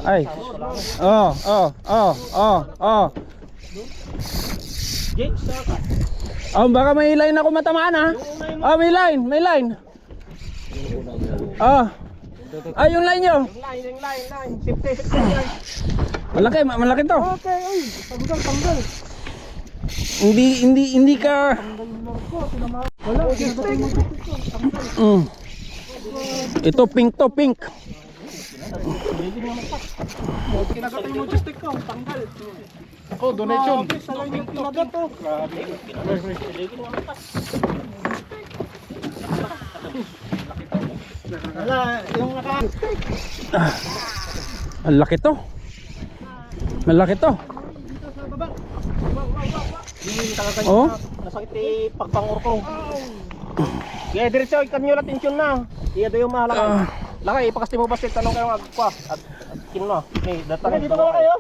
Ay. Oh, baka may line ako matamaan ha. Oh, may line. Oh. Ay, yung line nyo. Yung line. Safety. Malaki to. Okay, ay. Tanggal. Hindi ka. Wala, Ito pink to, pink. kinagat yung logistic ko, tanggal. Ako, donation. Salamat yung kinagat to. Wala, yung naka... Malaki to. Oh. Nasakit pagpangor ko. Kaya diretso, ikan nyo natin yun na. Iya doon yung mahalaga. Lakay, ipakasti mo basket, tanong kayo agkwa. At kin mo. Dito ba kayo?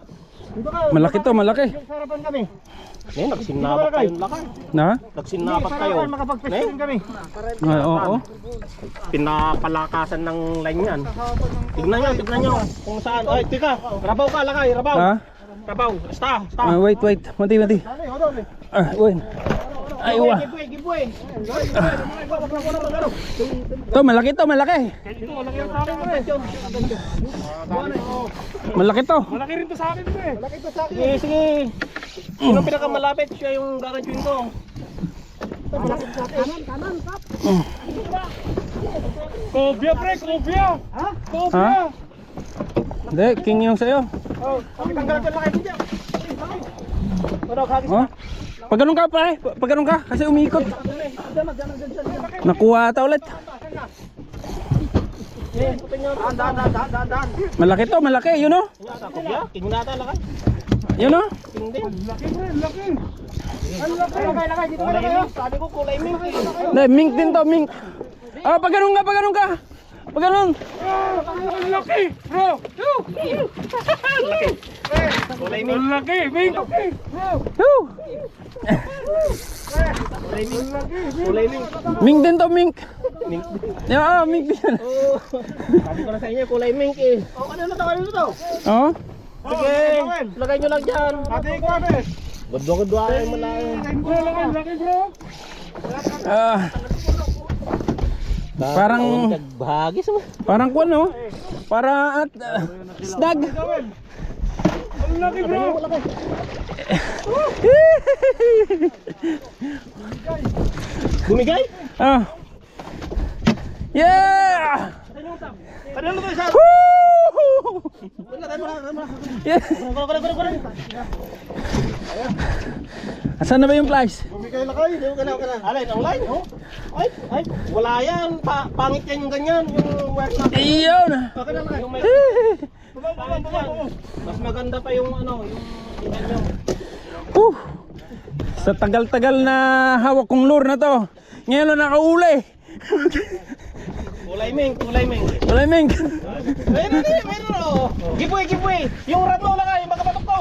Malaki to, malaki. Yung sarapan kami. Nagsinabat kayo lakay. Na? Nagsinabat kayo. Makapag-fishing kami. Oo. Pinapalakasan ng line yan. Tignan nyo kung saan. Ay, tika. Rabaw ka, lakay, rabaw. Ha? Rabaw, basta. Wait. Mati. Wait. Ay, Giveaway. To, malaki to. Malaki to. Malaki rin to sa akin eh. Sige. Sino pinakamalapit? Siya yung garantuin ko. Malaki sa akin. Kanan, kap. Kobya, pre, kobya. Ha? Ha? Hindi, king yung sa'yo. Oh, tanggal ko lang kayo dyan. Oh? Pag ganun ka, pare. Pag ganun ka, kasi umiikot. Nakuha ata ulit. Daan. Malaki to, malaki. Yun o. Kobya, king nata lakay. Yun o. King din. Laki. Lakay, dito kayo. Sabi ko kulay mink. Hindi, mink din to, mink. Ah, pag ganun ka. Pag ganun. Laki, bro. Laki. Kulay mink. Laki, mink. Woo! Kulay mink. Mink din to, mink. Mink. Yeah, mink din. Oh. Sabi ko na sa inyo kulay mink eh. Oh, kanino to? Oh? Sige, lagay nyo lang dyan. Ate, ikaw, bes. Gudwa ay malayo. Laki, bro. Ah. Parang bahagi sa parang kuwan no? Para at snag. laki, bro. Bumigay? Ah. Yeah! Kanino to isa? Woo! Yeah. Asan na ba yung flies? Bumigay na kayo. Alay, ang line, oh. Ay, wala yan. Pangit yan yung ganyan. Yung wire na. Iyon! Okay na kayo. Mas maganda pa yung ano, yung ganyan. Sa tagal-tagal na hawak kong lure na to, ngayon na nakauli. Kulay mink. Wala mink. Meron oh. Giveaway. Yung rat mo lang kayo, magkapatok to.